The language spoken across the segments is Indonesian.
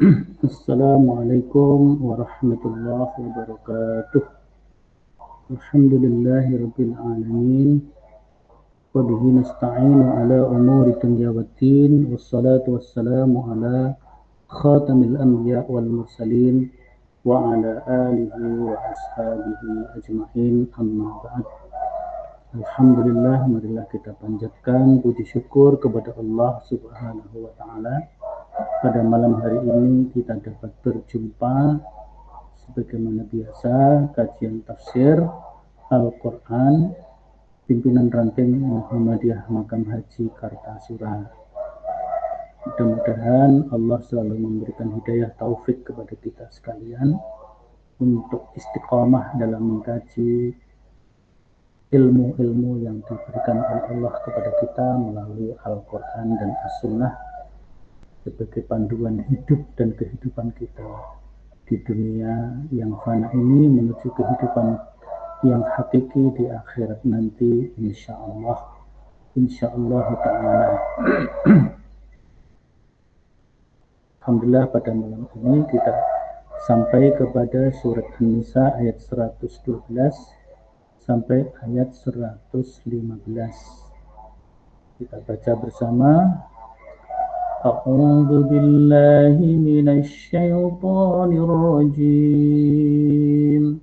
Assalamualaikum warahmatullahi wabarakatuh. Alhamdulillahi rabbil alamin. Wa bihi nasta'inu ala umuri dunya waddin. Wassalatu wassalamu ala khatamil anbiya wal mursalin wa ala alihi wa ashabihi ajma'in, amma ba'd. Alhamdulillah, marilah kita panjatkan puji syukur kepada Allah Subhanahu wa taala. Pada malam hari ini kita dapat berjumpa sebagaimana biasa kajian tafsir Al-Quran pimpinan ranting Muhammadiyah Makam Haji Kartasura. Mudah-mudahan Allah selalu memberikan hidayah taufik kepada kita sekalian untuk istiqamah dalam mengkaji ilmu-ilmu yang diberikan oleh Allah kepada kita melalui Al-Quran dan As-Sunnah sebagai panduan hidup dan kehidupan kita di dunia yang fana ini menuju kehidupan yang hakiki di akhirat nanti, insyaallah ta'ala. Alhamdulillah, pada malam ini kita sampai kepada surat An-Nisa ayat 112 sampai ayat 115. Kita baca bersama. A'udzu billahi minasy syaithanir rajim.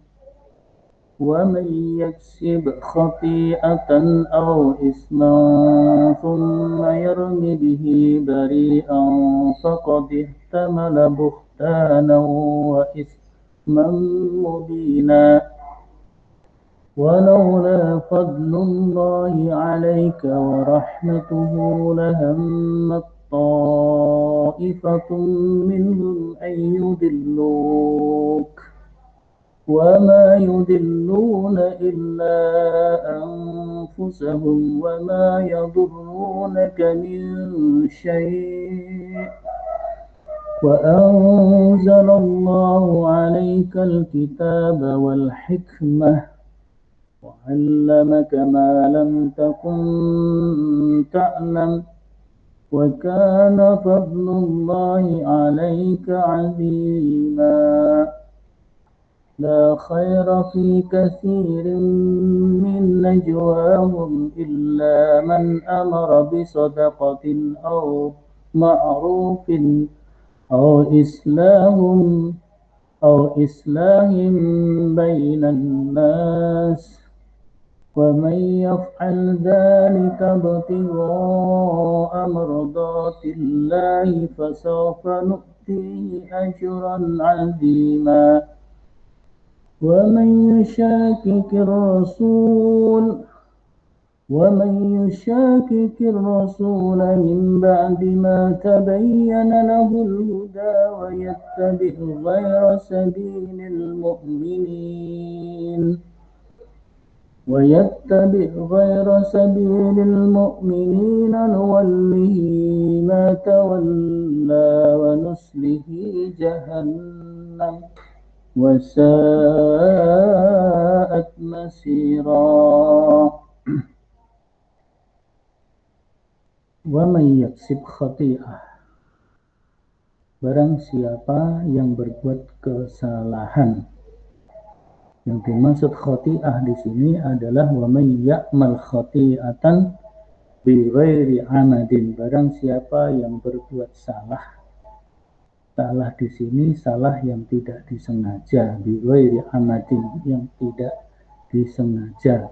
Wa may yaksib khati'atan aw isman thumma yarmi bihi bari'an faqad ihtamala buhtanan wa isman mubina. ولولا فضل الله عليك ورحمته لهمت طائفة منهم أن يضلوك وما يضلون إلا أنفسهم وما يضرونك من شيء وأنزل الله عليك الكتاب والحكمة وعلمك ما لم تكن تعلم وكان فضل الله عليك عظيما لا خير في كثير من نجواهم إلا من أمر بصدقة أو معروف أو إصلاح بين الناس ومن يفعل ذلك ابتغاء مرضات الله فسوف نؤتيه أجرا عظيما ومن يشاكك الرسول من بعد ما تبين له الهدى ويتبع غير سبيل المؤمنين نوله ما تولى ونصله جهنم وساءت مصيرا. Wa may yaksib khati'ah, barang siapa yang berbuat kesalahan. Yang dimaksud khati'ah di sini adalah wa may ya'mal khati'atan bi ghairi amadin, barang siapa yang berbuat salah. Salah di sini salah yang tidak disengaja, bi ghairi amadin, yang tidak disengaja.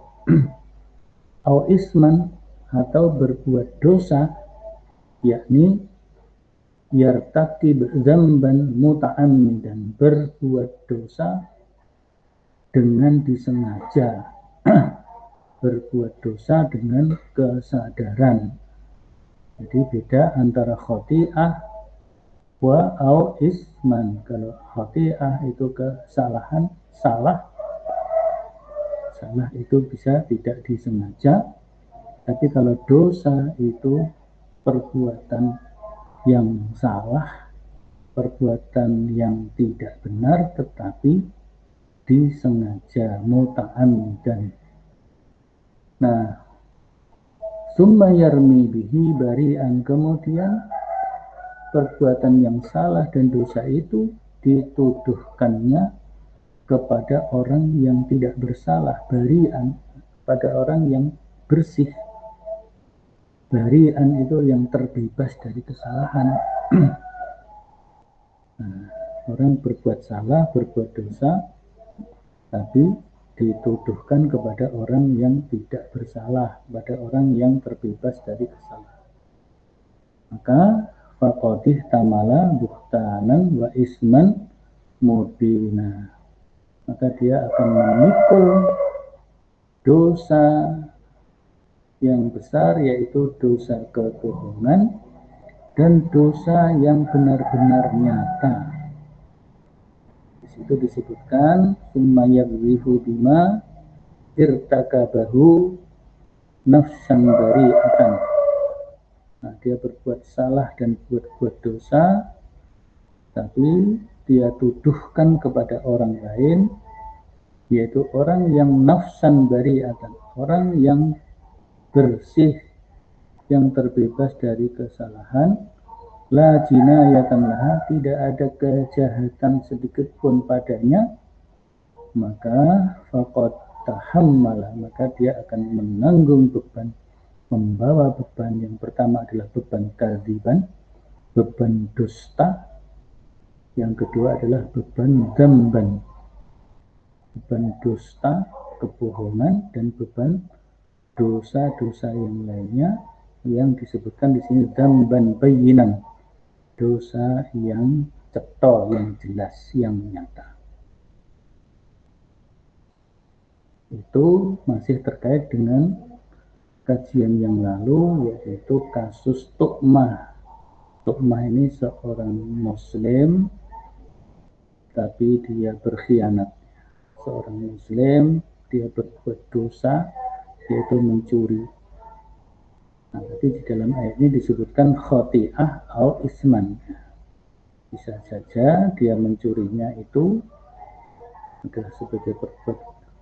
Au isman, atau berbuat dosa, yakni yartakib dzamban muta'ammidan, berbuat dosa dengan disengaja, berbuat dosa dengan kesadaran. Jadi beda antara khati'ah wa au isman. Kalau khati'ah itu kesalahan, salah itu bisa tidak disengaja. Tapi kalau dosa itu perbuatan yang salah, perbuatan yang tidak benar tetapi disengaja, muta'ammidan. Nah, summa yarmi bihi bari'an, kemudian perbuatan yang salah dan dosa itu dituduhkannya kepada orang yang tidak bersalah, barian, pada orang yang bersih. Barian itu yang terbebas dari kesalahan. Nah, orang berbuat salah, berbuat dosa, tapi dituduhkan kepada orang yang tidak bersalah, pada orang yang terbebas dari kesalahan. Maka faqadih tamala buhtanan wa isman mubina. Maka dia akan memikul dosa yang besar, yaitu dosa kebohongan dan dosa yang benar-benar nyata. Di situ disebutkan summa yaghifu bima irtakabahu nafsan bari'atan. Nah, dia berbuat salah dan berbuat dosa, tapi dia tuduhkan kepada orang lain, yaitu orang yang nafsan bari'atan, orang yang bersih, yang terbebas dari kesalahan, la jinayatan laha, tidak ada kejahatan sedikit pun padanya, maka faqad tahammala, maka dia akan menanggung beban, membawa beban. Yang pertama adalah beban kadziban, beban dusta. Yang kedua adalah beban dzamban, beban dusta, kebohongan, dan beban dosa-dosa yang lainnya yang disebutkan di sini dzamban bayyinan, dosa yang cetha, yang jelas, yang nyata. Itu masih terkait dengan kajian yang lalu, yaitu kasus Tu'mah. Tu'mah ini seorang muslim tapi dia berkhianat. Seorang muslim, dia berbuat dosa, yaitu mencuri. Nah, tapi di dalam ayat ini disebutkan khoti'ah atau isman. Bisa saja dia mencurinya itu adalah sebagai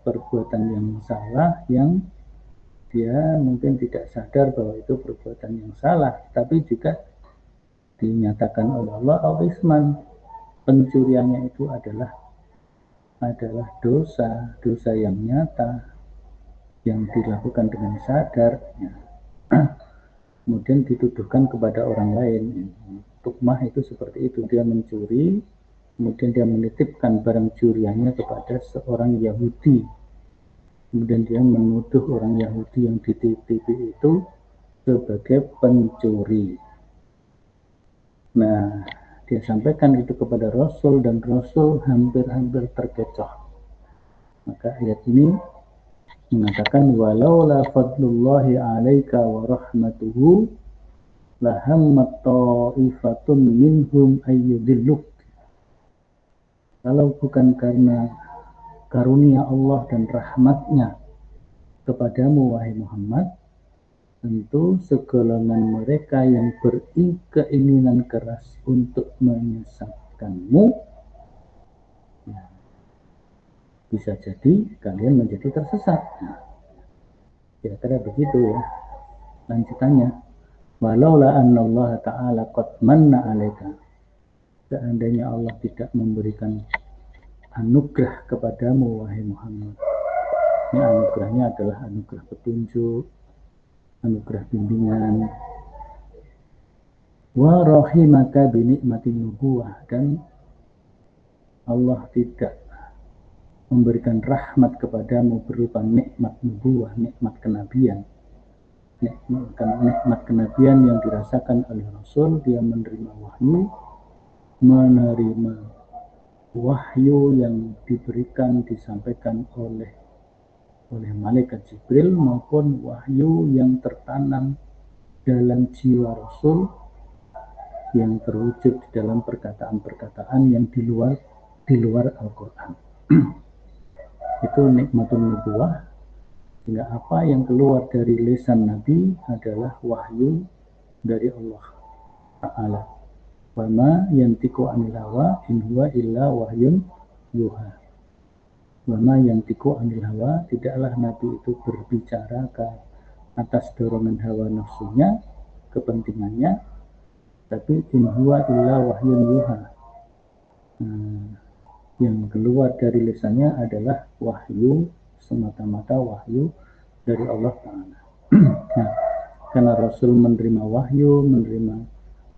perbuatan yang salah, yang dia mungkin tidak sadar bahwa itu perbuatan yang salah, tapi juga dinyatakan oleh Allah atau isman, pencuriannya itu adalah dosa yang nyata, yang dilakukan dengan sadar, kemudian dituduhkan kepada orang lain. Tukmah itu seperti itu, dia mencuri, kemudian dia menitipkan barang curiannya kepada seorang Yahudi, kemudian dia menuduh orang Yahudi yang dititipi itu sebagai pencuri. Nah, dia sampaikan itu kepada Rasul, dan Rasul hampir-hampir terkecoh. Maka ayat ini mengatakan walaula fadlullahi 'alaika wa rahmatuhu lahammat ta'ifatun minhum ayyudilluk. Kalau bukan karena karunia Allah dan rahmatnya kepadamu wahai Muhammad, tentu segolongan mereka yang berkeinginan keras untuk menyesatkanmu, ya, bisa jadi kalian menjadi tersesat. Kira-kira begitu ya lanjutannya. Walaula annallaha ta'ala qad manna 'alaika, seandainya Allah tidak memberikan anugerah kepadamu wahai Muhammad. Ini anugerahnya adalah anugerah petunjuk, anugerah bimbingan, wa rahimaka bi nikmatin nubuwah, dan Allah tidak memberikan rahmat kepadamu berupa nikmat nubuwah, nikmat kenabian. Nikmat kenabian yang dirasakan oleh Rasul, dia menerima wahyu yang diberikan, disampaikan oleh malaikat Jibril, maupun wahyu yang tertanam dalam jiwa Rasul, yang terwujud di dalam perkataan-perkataan yang di luar Al-Quran. Itu nikmatun nubuwah, sehingga apa yang keluar dari lisan Nabi adalah wahyu dari Allah Ta'ala. Wa ma yantiqu 'anil hawa in huwa illa wahyun yuha. Wa ma yantiqu 'anil hawa, tidaklah Nabi itu berbicara ke atas dorongan hawa nafsunya, kepentingannya, tapi in huwa illa wahyun yuha. Yang keluar dari lisannya adalah wahyu, semata-mata wahyu dari Allah Ta'ala. Nah, karena Rasul menerima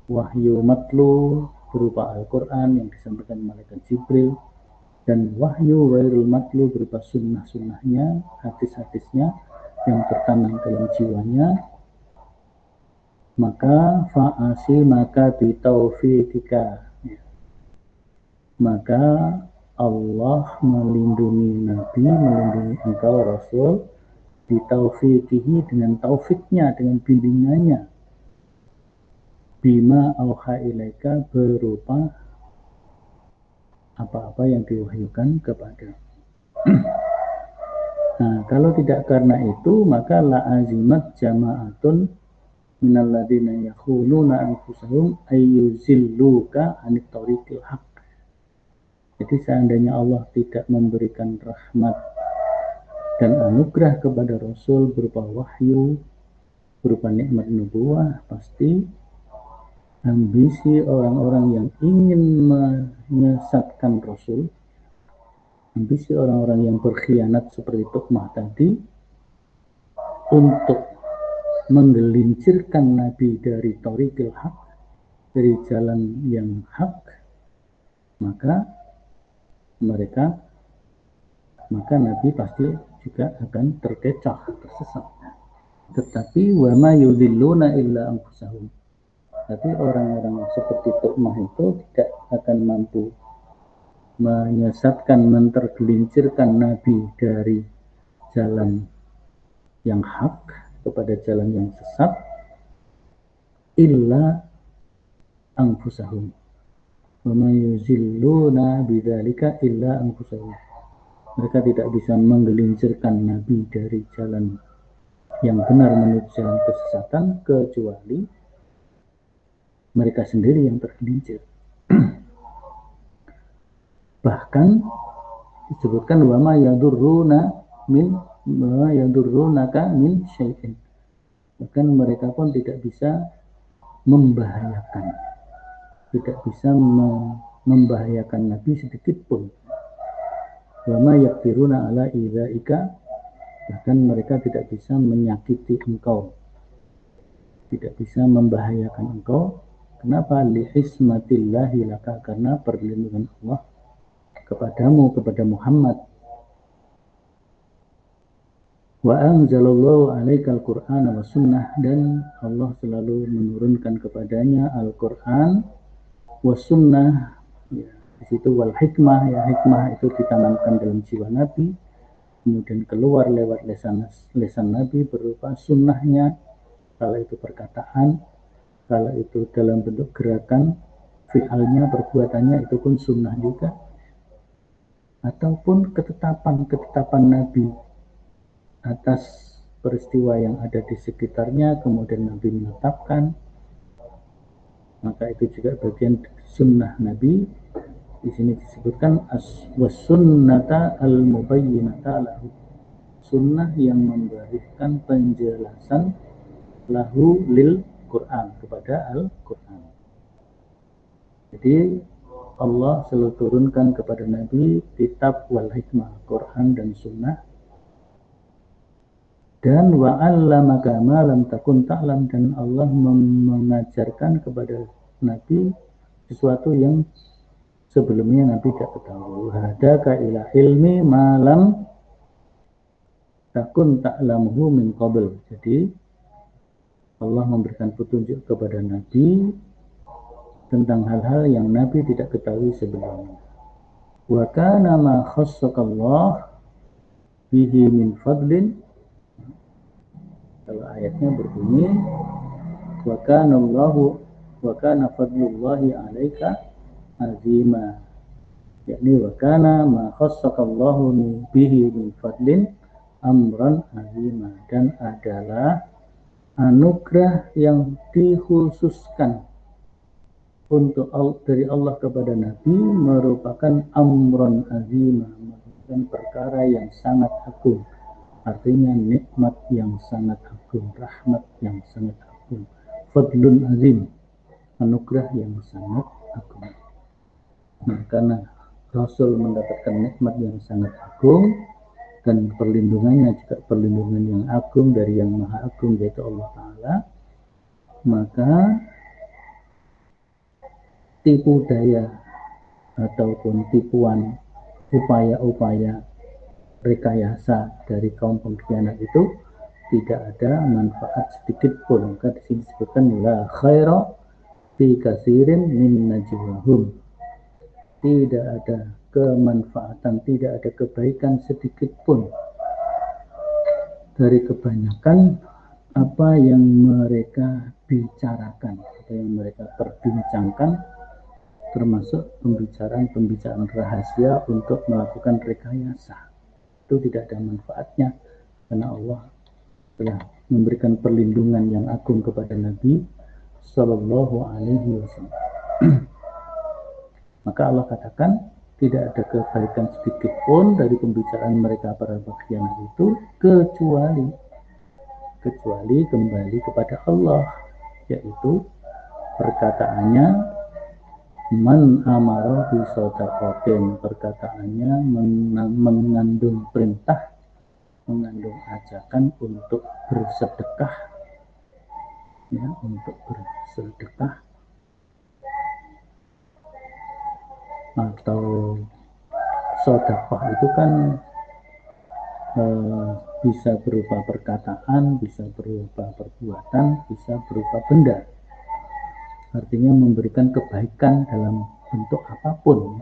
wahyu matlu berupa Al-Quran yang disampaikan malaikat Jibril, dan wahyu wairul matlu berupa sunnah-sunnahnya, hadis-hadisnya yang tertanam dalam jiwanya, maka maka bitaufiqika, maka Allah melindungi Nabi, melindungi engkau Rasul, bitaufiqihi, dengan taufiknya, dengan bimbingannya, bima auha ilaika, berupa apa-apa yang diwahyukan kepada. Nah, kalau tidak karena itu, maka la'azimat jama'atun minalladina yakhuluna anfusahum ayyuzilluka anit tariqil haq. Jadi seandainya Allah tidak memberikan rahmat dan anugerah kepada Rasul berupa wahyu, berupa nikmat nubuwah, pasti ambisi orang-orang yang ingin menyesatkan Rasul, ambisi orang-orang yang berkhianat seperti Tuqmah tadi, untuk menggelincirkan Nabi dari tariqil haq, dari jalan yang hak, maka Nabi pasti juga akan terkecoh, tersesat. Tetapi wa ma yudhilluna illa anfusahum. Tapi orang-orang seperti Tuqmah itu tidak akan mampu menyesatkan, mentergelincirkan Nabi dari jalan yang hak kepada jalan yang sesat, illa anfusahum. Wa ma yuzilluna bidzalika illa anfusahum. Mereka tidak bisa menggelincirkan Nabi dari jalan yang benar menuju jalan kesesatan kecuali mereka sendiri yang tergelincir. Bahkan disebutkan wa ma yadurrunaka min syai'in. Bahkan mereka pun tidak bisa membahayakan, tidak bisa membahayakan Nabi sedikit pun. Wa ma yaqdiruna ala idzaika, bahkan mereka tidak bisa menyakiti engkau, tidak bisa membahayakan engkau. Kenapa? Lihismatillahi laka, karena perlindungan Allah kepadamu, kepada Muhammad. Wa anzalallahu alaikal qur'ana wa sunnah, dan Allah selalu menurunkan kepadanya Al-Qur'an wa sunnah, ya, di situ wal hikmah, ya, hikmah itu ditanamkan dalam jiwa Nabi, kemudian keluar lewat lisan Nabi berupa sunnahnya, kalau itu perkataan, kalau itu dalam bentuk gerakan, fi'alnya, perbuatannya, itu pun sunnah juga. Ataupun ketetapan Nabi atas peristiwa yang ada di sekitarnya, kemudian Nabi menetapkan, maka itu juga bagian sunnah Nabi. Di sini disebutkan was-sunnata al-mubayyinata lahu, sunnah yang memberikan penjelasan lahu lil Quran, kepada Al-Quran. Jadi Allah selalu turunkan kepada Nabi kitab wal hikmah, Quran dan sunnah, dan wa'allamaka ma lam takun ta'lam, dan Allah mengajarkan kepada Nabi sesuatu yang sebelumnya Nabi tidak ketahui. Hadaka ila ilmi ma lam takun ta'lamuhu min qabl. Jadi Allah memberikan petunjuk kepada Nabi tentang hal-hal yang Nabi tidak ketahui sebelumnya. Wa kana ma khassakallah bihi min fadlin. Kalau ayatnya berbunyi wa kana fadlullahi 'alaika azima, yakni wa kana ma khassakallahu bihi min fadlin amran azima, dan adalah anugerah yang dikhususkan untuk dari Allah kepada Nabi merupakan amron azimah, merupakan perkara yang sangat agung, artinya nikmat yang sangat agung, rahmat yang sangat agung, fadlun azim. anugerah yang sangat agung. Nah, karena Rasul mendapatkan nikmat yang sangat agung dan perlindungannya juga perlindungan yang agung dari yang maha agung yaitu Allah Ta'ala, maka tipu daya ataupun tipuan upaya-upaya rekayasa dari kaum pengkhianat itu tidak ada manfaat sedikit pun. Maka di sini disebutkan la khaira fi katsirin min najwahum. Tidak ada kemanfaatan, tidak ada kebaikan sedikit pun dari kebanyakan apa yang mereka bicarakan, apa yang mereka perbincangkan, termasuk pembicaraan rahasia untuk melakukan rekayasa. Itu tidak ada manfaatnya karena Allah telah memberikan perlindungan yang agung kepada Nabi Sallallahu Alaihi Wasallam. Maka Allah katakan tidak ada kebaikan sedikit pun dari pembicaraan mereka para pengkhianat itu kecuali kembali kepada Allah, yaitu perkataannya man amara bi shadaqatin, perkataannya mengandung perintah, mengandung ajakan untuk bersedekah, ya, untuk bersedekah atau sedekah itu kan bisa berupa perkataan, bisa berupa perbuatan, bisa berupa benda. Artinya memberikan kebaikan dalam bentuk apapun.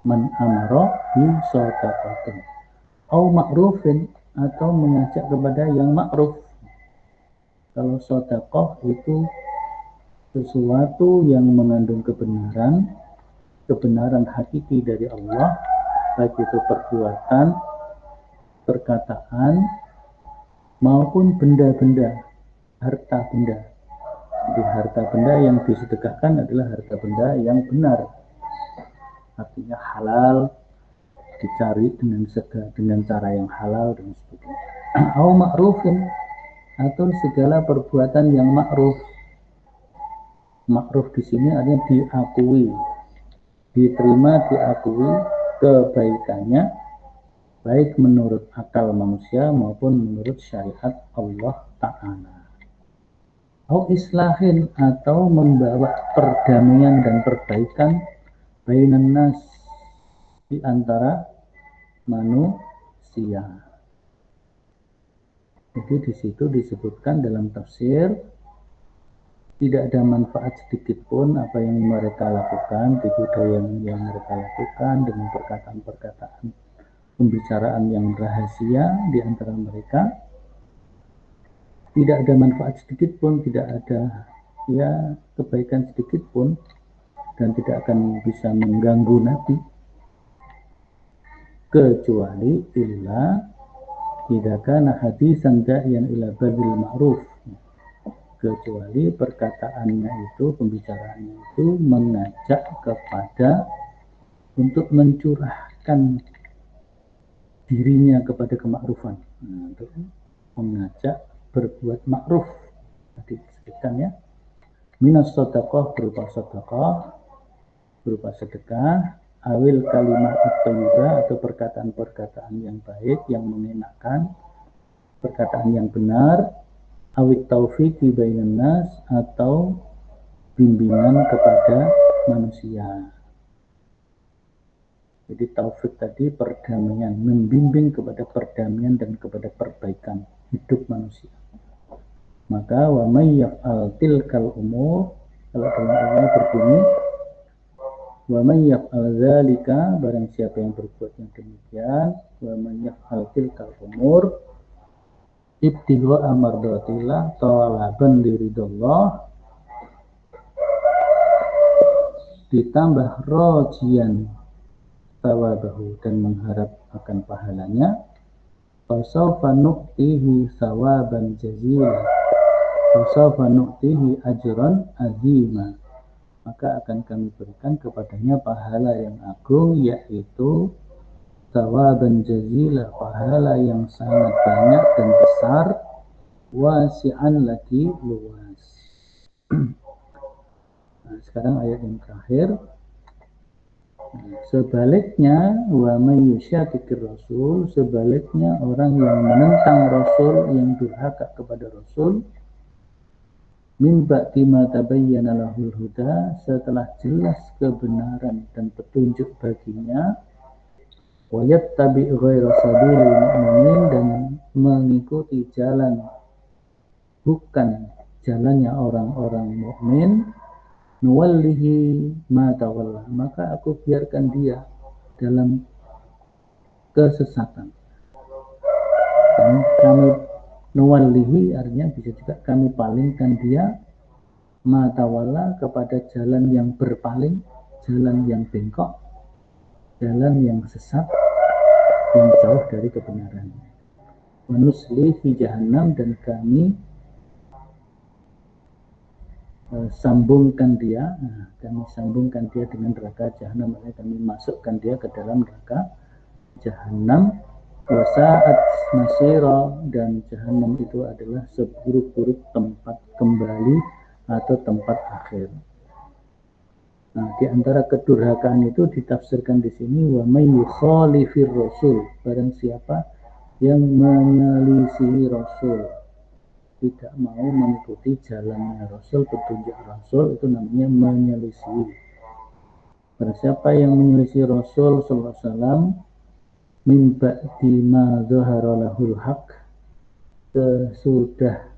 Man amara bi shadaqatin au ma'rufin, atau mengajak kepada yang ma'ruf. Kalau sedekah itu sesuatu yang mengandung kebenaran hakiki dari Allah, baik itu perbuatan, perkataan, maupun benda-benda, harta benda. Jadi harta benda yang disedekahkan adalah harta benda yang benar, artinya halal, dicari dengan cara yang halal dan sebagainya. Au ma'rufin, atau segala perbuatan yang ma'ruf. Ma'ruf di sini artinya diakui, diterima, diakui kebaikannya, baik menurut akal manusia maupun menurut syariat Allah Ta'ala. Au islahin, atau membawa perdamaian dan perbaikan bainan nas, di antara manusia. Jadi di situ disebutkan dalam tafsir tidak ada manfaat sedikit pun apa yang mereka lakukan, tipu daya yang mereka lakukan dengan perkataan-perkataan pembicaraan yang rahasia di antara mereka. Tidak ada manfaat sedikit pun, tidak ada ya kebaikan sedikit pun, dan tidak akan bisa mengganggu Nabi, kecuali illa idza kana hadisan da'iyan ila badil ma'ruf, kecuali perkataannya itu, pembicaraannya itu mengajak kepada untuk mencurahkan dirinya kepada kemakruffan. Nah, itu mengajak berbuat makruf. Tadi disebutkan ya, minas sedekah, berupa sedekah, berupa sedekah, awil kalimat thayyibah, atau perkataan-perkataan yang baik, yang mengenakan, perkataan yang benar, awit taufiqi bainan nas, atau bimbingan kepada manusia. Jadi taufik tadi perdamaian, membimbing kepada perdamaian dan kepada perbaikan hidup manusia. Maka wa may yaf'al tilkal umur, kalau dalam ayatnya berbunyi wa may yaf'al dzalika, barang siapa yang berbuat yang demikian, wa may yaf'al tilkal umur ibtigha amardatillah, talaban liridallah, ditambah rojian tawabahu, dan mengharap akan pahalanya, fasawfa nu'tihi sawaban jazila, fasawfa nu'tihi ajran azima, maka akan kami berikan kepadanya pahala yang agung, yaitu sawaban jazila, pahala yang sangat banyak dan besar, wasi'an, lagi luas. Nah, Sekarang ayat yang terakhir. Sebaliknya, wa may yushaqiqir rasul, sebaliknya orang yang menentang rasul, yang durhaka kepada rasul, min ba'di ma tabayyana lahul huda, setelah jelas kebenaran dan petunjuk baginya, wa yattabi' ghaira sabilil mu'minin, dan mengikuti jalan bukan jalannya orang-orang mukmin, nuwallihi ma tawalla, maka aku biarkan dia dalam kesesatan. Kami nuwallihi artinya bisa juga kami palingkan dia ma tawalla kepada jalan yang berpaling, jalan yang bengkok, jalan yang sesat, yang jauh dari kebenaran. Wa nuslihi jahannam, dan kami sambungkan dia dengan neraka jahanam, kami masukkan dia ke dalam neraka jahanam. Wasa'at masira, dan jahanam itu adalah seburuk-buruk tempat kembali atau tempat akhir. Nah, di antara kedurhakaan itu ditafsirkan di sini wa may yukhalifir rasul, barang siapa yang menyelisihi rasul, tidak mau mengikuti jalannya Rasul, petunjuk Rasul, itu namanya menyelisih. Barang siapa yang menyelisih Rasul sallallahu alaihi wasallam min ba'di ma zahara lahul haq, sesudah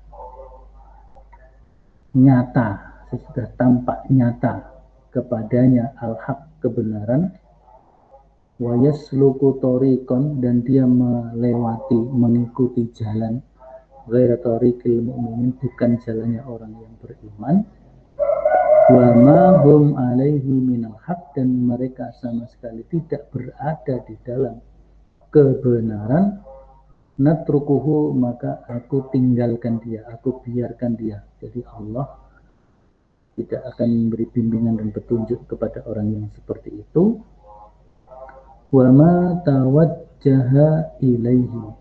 tampak nyata kepadanya al-haq, kebenaran, wa yasluku tariqan, dan dia mengikuti jalan ghaira tariqil mu'minin, bukan jalannya orang yang beriman, wa ma hum alaihi minal haq, dan mereka sama sekali tidak berada di dalam kebenaran, natrukuhu, maka aku tinggalkan dia, aku biarkan dia. Jadi Allah tidak akan memberi bimbingan dan petunjuk kepada orang yang seperti itu. Wa ma tawajjaha ilaihi,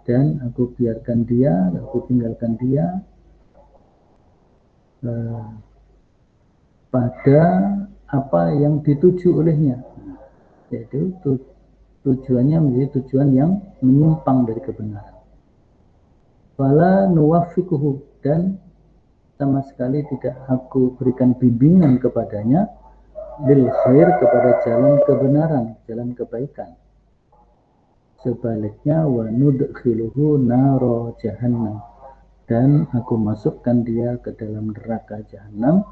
dan aku biarkan dia, aku tinggalkan dia pada apa yang dituju olehnya, yaitu tujuannya menjadi tujuan yang menyimpang dari kebenaran. Fala nuwaffiquhu, dan sama sekali tidak aku berikan bimbingan kepadanya, lil khair, kepada jalan kebenaran, jalan kebaikan. Sebaliknya, wa nudkhiluhu naro jahannam, dan aku masukkan dia ke dalam neraka jahanam,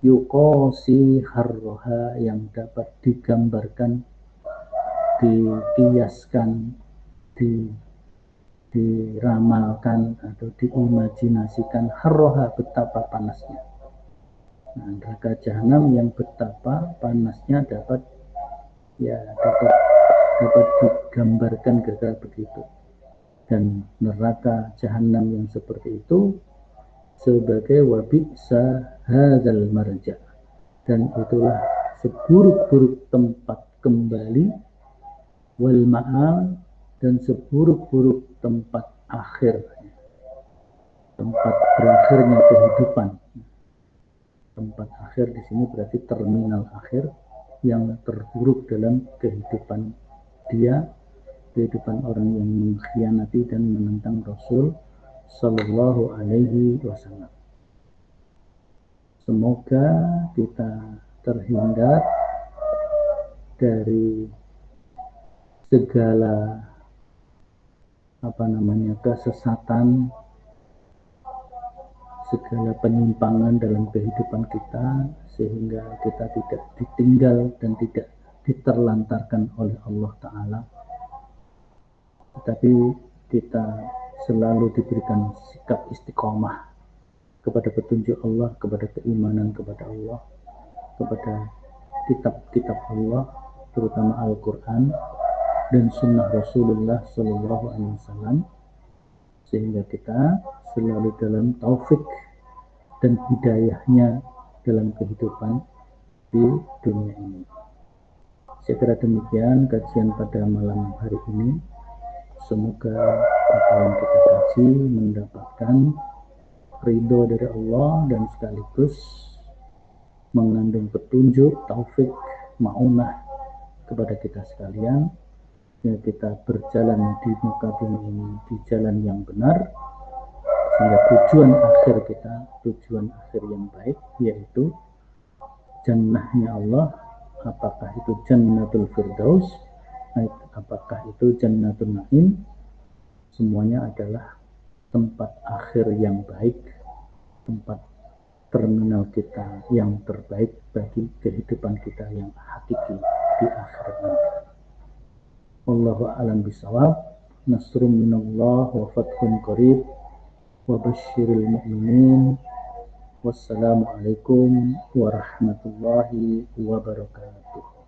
yuqasi harroha, yang dapat digambarkan, dikiaskan, diramalkan atau diimajinasikan harroha, betapa panasnya. Nah, neraka jahanam yang betapa panasnya dapat digambarkan kira-kira begitu. Dan neraka jahanam yang seperti itu sebagai wabisa hadzal marja, dan itulah seburuk-buruk tempat kembali, wal ma'al, dan seburuk-buruk tempat akhir, tempat berakhirnya kehidupan. Tempat akhir di sini berarti terminal akhir yang terburuk dalam kehidupan dia, kehidupan orang yang mengkhianati dan menentang Rasul sallallahu alaihi wasallam. Semoga kita terhindar dari segala kesesatan, segala penyimpangan dalam kehidupan kita, sehingga kita tidak ditinggal dan tidak diterlantarkan oleh Allah Ta'ala, tetapi kita selalu diberikan sikap istiqomah kepada petunjuk Allah, kepada keimanan kepada Allah, kepada kitab-kitab Allah, terutama Al-Quran dan Sunnah Rasulullah Sallallahu Alaihi Wasallam, sehingga kita selalu dalam taufik dan hidayahnya dalam kehidupan di dunia ini. Saya kira demikian kajian pada malam hari ini. Semoga apa yang kita kaji mendapatkan ridho dari Allah, dan sekaligus mengandung petunjuk, taufik, ma'unah kepada kita sekalian, ya kita berjalan di muka bumi ini di jalan yang benar, sehingga tujuan akhir yang baik, yaitu jannahnya Allah. Apakah itu Jannatul Firdaus, apakah itu Jannatul Naim, semuanya adalah tempat akhir yang baik, tempat terminal kita yang terbaik bagi kehidupan kita yang hakiki di akhirat nanti. Wallahu a'lam bishawab. Nasrun minallah wa fathun qarib wa basyiril mu'minin. Wassalamualaikum warahmatullahi wabarakatuh.